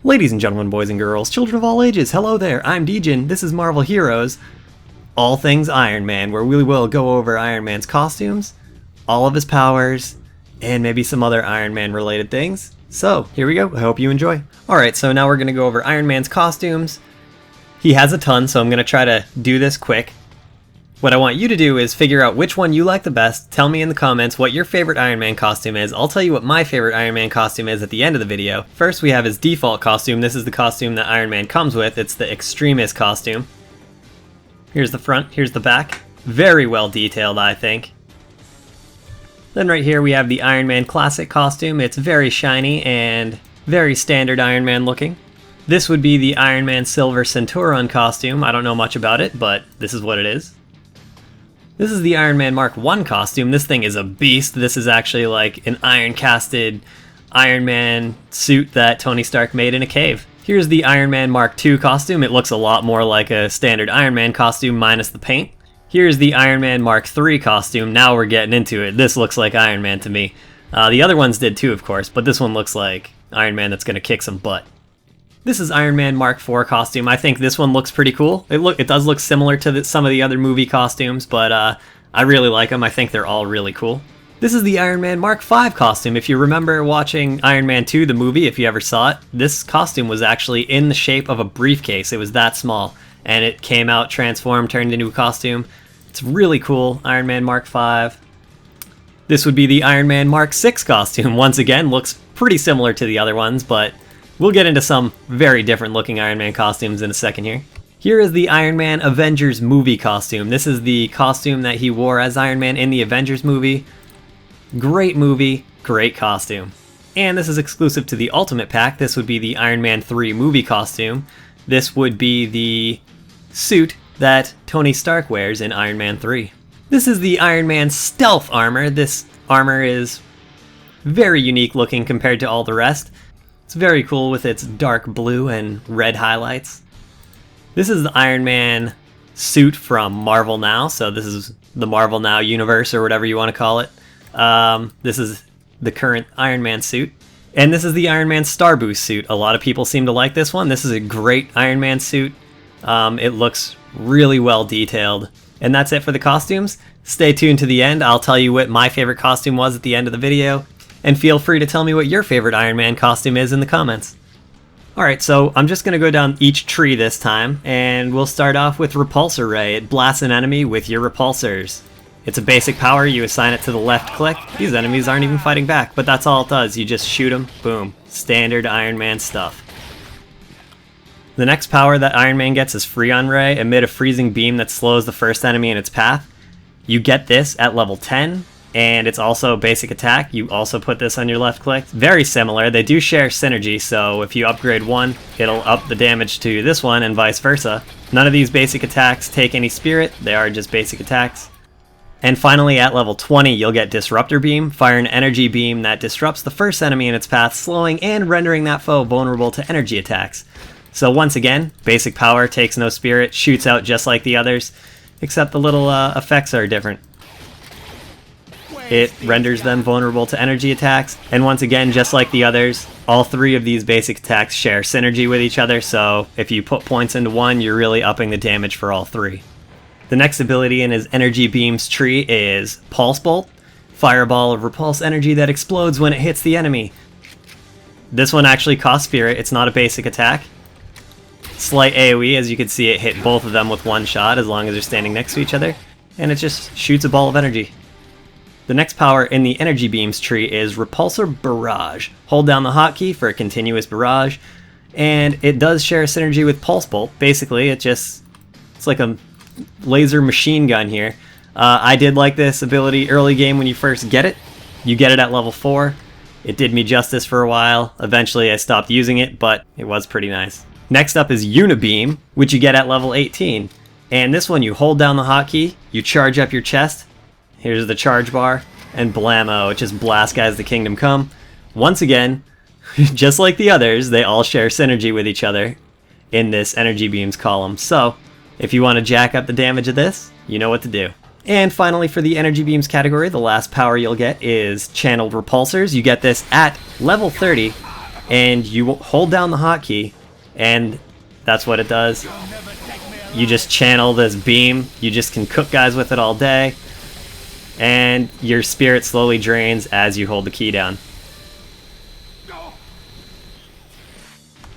Ladies and gentlemen, boys and girls, children of all ages, hello there, I'm Degen, this is Marvel Heroes, all things Iron Man, where we will go over Iron Man's costumes, all of his powers, and maybe some other Iron Man related things. So, here we go, I hope you enjoy. Alright, so now we're going to go over Iron Man's costumes. He has a ton, so I'm going to try to do this quick. What I want you to do is figure out which one you like the best, tell me in the comments what your favorite Iron Man costume is. I'll tell you what my favorite Iron Man costume is at the end of the video. First we have his default costume. This is the costume that Iron Man comes with. It's the Extremis costume. Here's the front, here's the back. Very well detailed, I think. Then right here we have the Iron Man Classic costume. It's very shiny and very standard Iron Man looking. This would be the Iron Man Silver Centurion costume. I don't know much about it, but this is what it is. This is the Iron Man Mark 1 costume. This thing is a beast. This is actually like an iron-casted Iron Man suit that Tony Stark made in a cave. Here's the Iron Man Mark 2 costume. It looks a lot more like a standard Iron Man costume minus the paint. Here's the Iron Man Mark 3 costume. Now we're getting into it. This looks like Iron Man to me. The other ones did too, of course, but this one looks like Iron Man that's going to kick some butt. This is Iron Man Mark 4 costume. I think this one looks pretty cool. It does look similar to some of the other movie costumes, but I really like them. I think they're all really cool. This is the Iron Man Mark 5 costume. If you remember watching Iron Man 2, the movie, if you ever saw it, this costume was actually in the shape of a briefcase. It was that small, and it came out, transformed, turned into a costume. It's really cool, Iron Man Mark 5. This would be the Iron Man Mark 6 costume. Once again, looks pretty similar to the other ones, but we'll get into some very different looking Iron Man costumes in a second here. Here is the Iron Man Avengers movie costume. This is the costume that he wore as Iron Man in the Avengers movie. Great movie, great costume. And this is exclusive to the Ultimate Pack. This would be the Iron Man 3 movie costume. This would be the suit that Tony Stark wears in Iron Man 3. This is the Iron Man Stealth Armor. This armor is very unique looking compared to all the rest. It's very cool with its dark blue and red highlights. This is the Iron Man suit from Marvel Now, so this is the Marvel Now universe or whatever you want to call it. This is the current Iron Man suit. And this is the Iron Man Star Boost suit. A lot of people seem to like this one. This is a great Iron Man suit. It looks really well detailed. And that's it for the costumes. Stay tuned to the end. I'll tell you what my favorite costume was at the end of the video. And feel free to tell me what your favorite Iron Man costume is in the comments. Alright, so I'm just going to go down each tree this time, and we'll start off with Repulsor Ray. It blasts an enemy with your repulsors. It's a basic power, you assign it to the left click. These enemies aren't even fighting back, but that's all it does. You just shoot them, boom. Standard Iron Man stuff. The next power that Iron Man gets is Freon Ray. Emit a freezing beam that slows the first enemy in its path. You get this at level 10. And it's also a basic attack. You also put this on your left click. Very similar. They do share synergy, so if you upgrade one, it'll up the damage to this one and vice versa. None of these basic attacks take any spirit. They are just basic attacks. And finally, at level 20, you'll get Disruptor Beam. Fire an energy beam that disrupts the first enemy in its path, slowing and rendering that foe vulnerable to energy attacks. So once again, basic power, takes no spirit, shoots out just like the others, except the little effects are different. It renders them vulnerable to energy attacks, and once again, just like the others, all three of these basic attacks share synergy with each other, so if you put points into one, you're really upping the damage for all three. The next ability in his Energy Beams tree is Pulse Bolt. Fireball of repulse energy that explodes when it hits the enemy. This one actually costs spirit, it's not a basic attack. Slight AoE, as you can see it hit both of them with one shot as long as they're standing next to each other, and it just shoots a ball of energy. The next power in the Energy Beams tree is Repulsor Barrage. Hold down the hotkey for a continuous barrage, and it does share synergy with Pulse Bolt. Basically, it's like a laser machine gun here. I did like this ability early game when you first get it. You get it at level 4. It did me justice for a while. Eventually I stopped using it, but it was pretty nice. Next up is Unibeam, which you get at level 18. And this one, you hold down the hotkey, you charge up your chest. Here's the charge bar, and blammo, it just blasts guys the kingdom come. Once again, just like the others, they all share synergy with each other in this Energy Beams column. So, if you want to jack up the damage of this, you know what to do. And finally, for the Energy Beams category, the last power you'll get is Channeled Repulsors. You get this at level 30, and you hold down the hotkey, and that's what it does. You just channel this beam. You just can cook guys with it all day, and your spirit slowly drains as you hold the key down.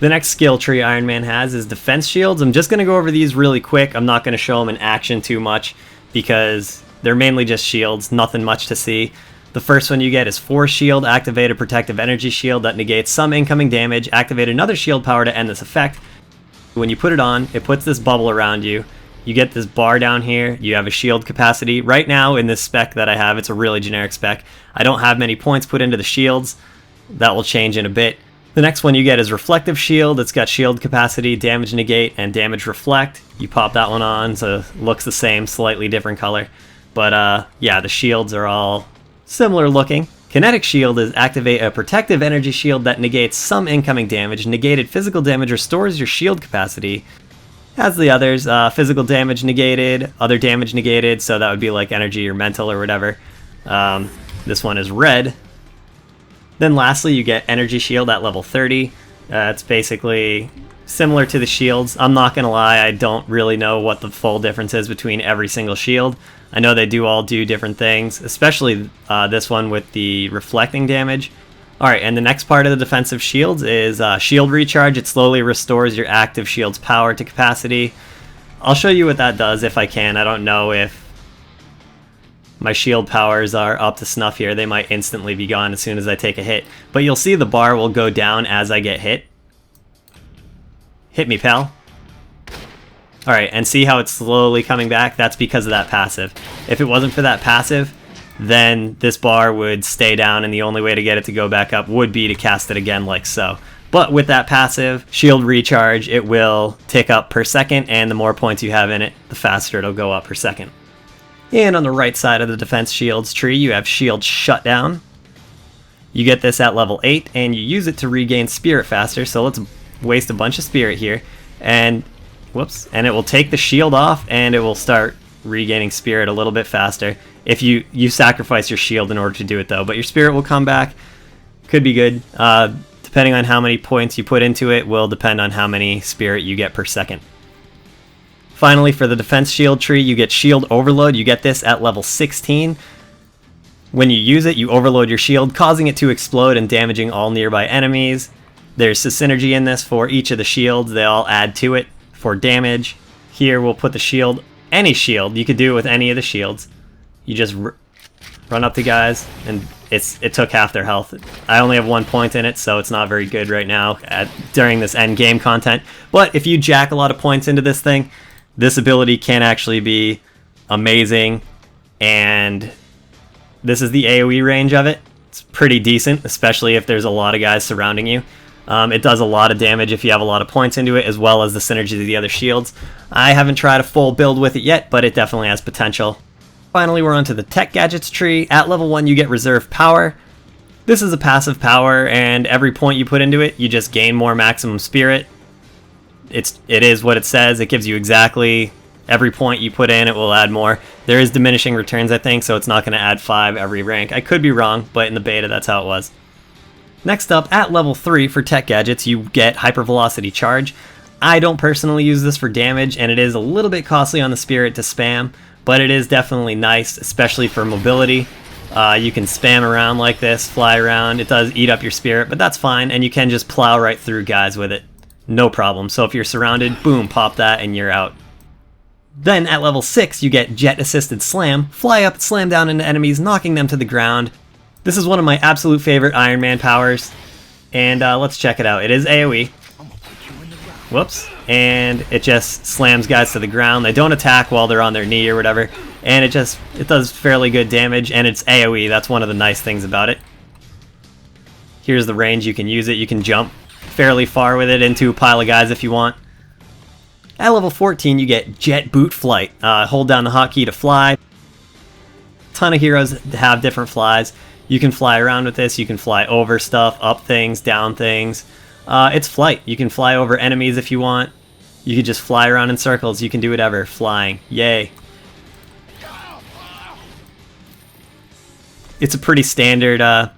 The next skill tree Iron Man has is defense shields. I'm just going to go over these really quick. I'm not going to show them in action too much because they're mainly just shields, nothing much to see. The first one you get is Force Shield. Activate a protective energy shield that negates some incoming damage. Activate another shield power to end this effect. When you put it on, it puts this bubble around you. You get this bar down here. You have a shield capacity. Right now in this spec that I have, it's a really generic spec. I don't have many points put into the shields. That will change in a bit. The next one you get is Reflective Shield. It's got shield capacity, damage negate, and damage reflect. You pop that one on, so it looks the same, slightly different color. But yeah, the shields are all similar looking. Kinetic Shield is activate a protective energy shield that negates some incoming damage. Negated physical damage restores your shield capacity. As the others, physical damage negated, other damage negated, so that would be like energy or mental or whatever. This one is red. Then lastly, you get Energy Shield at level 30. It's basically similar to the shields. I'm not going to lie, I don't really know what the full difference is between every single shield. I know they do all do different things, especially this one with the reflecting damage. Alright, and the next part of the defensive shields is Shield Recharge. It slowly restores your active shield's power to capacity. I'll show you what that does if I can. I don't know if my shield powers are up to snuff here. They might instantly be gone as soon as I take a hit. But you'll see the bar will go down as I get hit. Hit me, pal. Alright, and see how it's slowly coming back? That's because of that passive. If it wasn't for that passive, then this bar would stay down, and the only way to get it to go back up would be to cast it again like so. But with that passive, Shield Recharge, it will tick up per second, and the more points you have in it, the faster it'll go up per second. And on the right side of the defense shields tree, you have Shield Shutdown. You get this at level 8, and you use it to regain spirit faster, so let's waste a bunch of spirit here. And, whoops, and it will take the shield off, and it will start regaining spirit a little bit faster. If you sacrifice your shield in order to do it, though, but your spirit will come back. Could be good. Depending on how many points you put into it will depend on how many spirit you get per second. Finally, for the defense shield tree, you get Shield Overload. You get this at level 16. When you use it, you overload your shield, causing it to explode and damaging all nearby enemies. There's a synergy in this for each of the shields. They all add to it for damage. Here, we'll put the shield, any shield. You could do it with any of the shields. You just run up to guys, and it took half their health. I only have 1 point in it, so it's not very good right now during this end game content. But if you jack a lot of points into this thing, this ability can actually be amazing, and this is the AoE range of it. It's pretty decent, especially if there's a lot of guys surrounding you. It does a lot of damage if you have a lot of points into it, as well as the synergy of the other shields. I haven't tried a full build with it yet, but it definitely has potential. Finally, we're onto the Tech Gadgets tree. At level 1, you get Reserve Power. This is a passive power, and every point you put into it, you just gain more maximum spirit. It is what it says. It gives you exactly every point you put in, it will add more. There is diminishing returns, I think, so it's not going to add 5 every rank. I could be wrong, but in the beta, that's how it was. Next up, at level 3 for Tech Gadgets, you get Hypervelocity Charge. I don't personally use this for damage, and it is a little bit costly on the spirit to spam, but it is definitely nice, especially for mobility. You can spam around like this, fly around. It does eat up your spirit, but that's fine, and you can just plow right through guys with it. No problem. So if you're surrounded, boom, pop that, and you're out. Then at level 6, you get Jet Assisted Slam. Fly up, slam down into enemies, knocking them to the ground. This is one of my absolute favorite Iron Man powers, and let's check it out. It is AoE. Whoops. And it just slams guys to the ground. They don't attack while they're on their knee or whatever, and it does fairly good damage, and it's AoE. That's one of the nice things about it. Here's the range you can use it. You can jump fairly far with it into a pile of guys if you want. At level 14, you get Jet Boot Flight. Hold down the hotkey to fly. Ton of heroes have different flies. You can fly around with this. You can fly over stuff, up things, down things. It's flight. You can fly over enemies if you want. You can just fly around in circles. You can do whatever. Flying. Yay. It's a pretty standard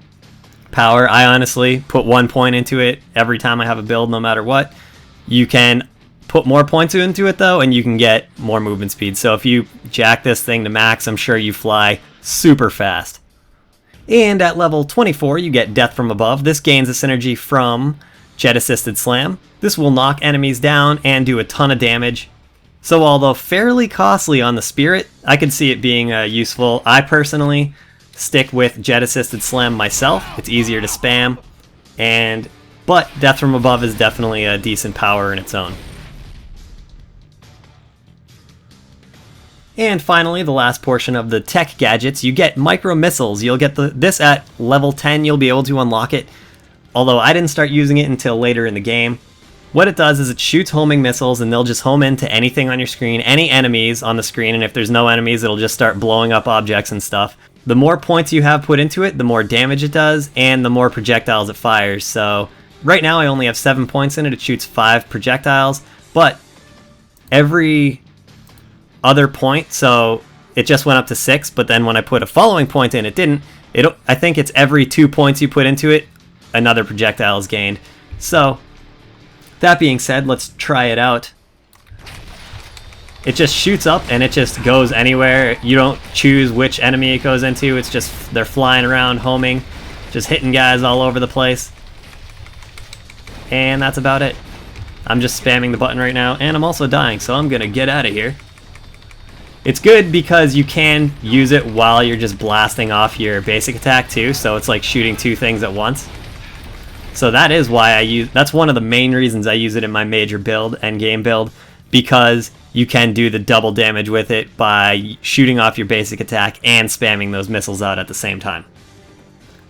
power. I honestly put 1 point into it every time I have a build, no matter what. You can put more points into it though, and you can get more movement speed. So if you jack this thing to max, I'm sure you fly super fast. And at level 24, you get Death from Above. This gains a synergy from Jet Assisted Slam. This will knock enemies down and do a ton of damage. So although fairly costly on the Spirit, I could see it being useful. I personally stick with Jet Assisted Slam myself. It's easier to spam, but Death from Above is definitely a decent power in its own. And finally, the last portion of the tech gadgets, you get micro missiles. You'll get this at level 10, you'll be able to unlock it, although I didn't start using it until later in the game. What it does is it shoots homing missiles, and they'll just home into anything on your screen, any enemies on the screen, and if there's no enemies, it'll just start blowing up objects and stuff. The more points you have put into it, the more damage it does, and the more projectiles it fires. So right now I only have 7 points in it. It shoots 5 projectiles, but every other point, so it just went up to 6, but then when I put a following point in, it didn't. I think it's every 2 points you put into it, another projectile is gained. So that being said, let's try it out. It just shoots up and it just goes anywhere. You don't choose which enemy it goes into. It's just they're flying around, homing, just hitting guys all over the place. And that's about it. I'm just spamming the button right now, and I'm also dying, so I'm gonna get out of here. It's good because you can use it while you're just blasting off your basic attack too, so it's like shooting 2 things at once. So that is why that's one of the main reasons I use it in my major build, end game build, because you can do the double damage with it by shooting off your basic attack and spamming those missiles out at the same time.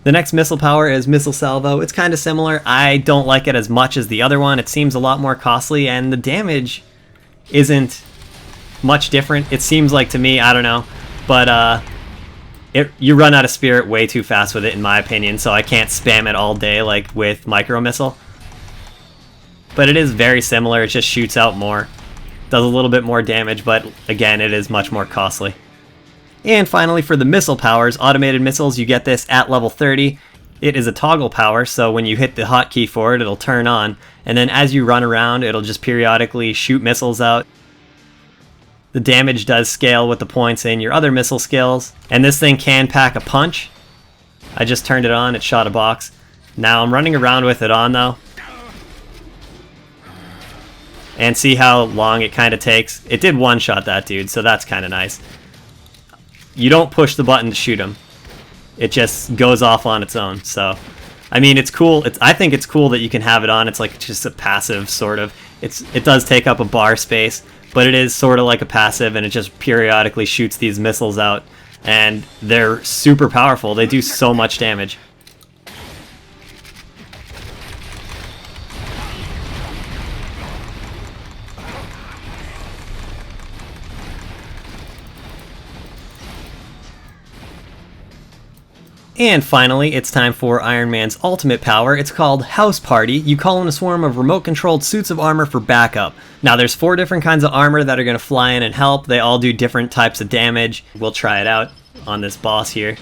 The next missile power is Missile Salvo. It's kind of similar. I don't like it as much as the other one. It seems a lot more costly, and the damage isn't much different. It seems like to me, I don't know, but you run out of spirit way too fast with it, in my opinion, so I can't spam it all day like with Micro Missile. But it is very similar. It just shoots out more, does a little bit more damage, but again, it is much more costly. And finally, for the missile powers, automated missiles, you get this at level 30. It is a toggle power, so when you hit the hotkey for it, it'll turn on, and then as you run around, it'll just periodically shoot missiles out. The damage does scale with the points in your other missile skills, and this thing can pack a punch. I just turned it on, it shot a box. Now I'm running around with it on though, and see how long it kind of takes. It did one-shot that dude, so that's kind of nice. You don't push the button to shoot him. It just goes off on its own, so I mean, it's cool. I think it's cool that you can have it on. It's like just a passive sort of. It does take up a bar space, but it is sort of like a passive, and it just periodically shoots these missiles out, and they're super powerful. They do so much damage. And finally, it's time for Iron Man's ultimate power. It's called House Party. You call in a swarm of remote-controlled suits of armor for backup. Now, there's 4 different kinds of armor that are going to fly in and help. They all do different types of damage. We'll try it out on this boss here.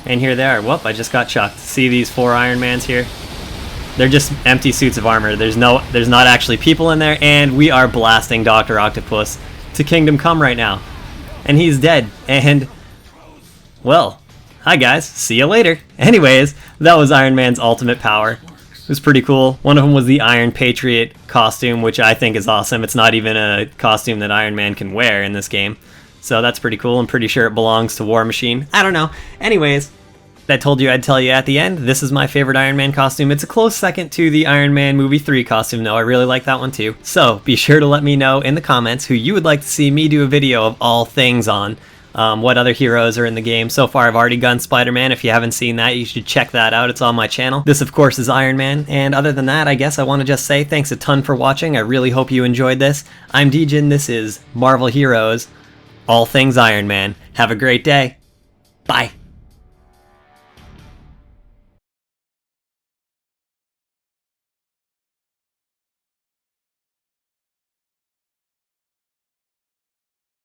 And here they are. Whoop, I just got chucked. See these 4 Iron Mans here? They're just empty suits of armor. There's not actually people in there, and we are blasting Dr. Octopus to Kingdom Come right now. And he's dead, and, well, hi guys, see you later. Anyways, that was Iron Man's ultimate power. It was pretty cool. One of them was the Iron Patriot costume, which I think is awesome. It's not even a costume that Iron Man can wear in this game, so that's pretty cool. I'm pretty sure it belongs to War Machine. I don't know. Anyways, I told you I'd tell you at the end, this is my favorite Iron Man costume. It's a close second to the Iron Man Movie 3 costume, though. I really like that one, too. So, be sure to let me know in the comments who you would like to see me do a video of all things on. What other heroes are in the game. So far, I've already done Spider-Man. If you haven't seen that, you should check that out. It's on my channel. This, of course, is Iron Man. And other than that, I guess I want to just say thanks a ton for watching. I really hope you enjoyed this. I'm Degen. This is Marvel Heroes. All things Iron Man. Have a great day. Bye.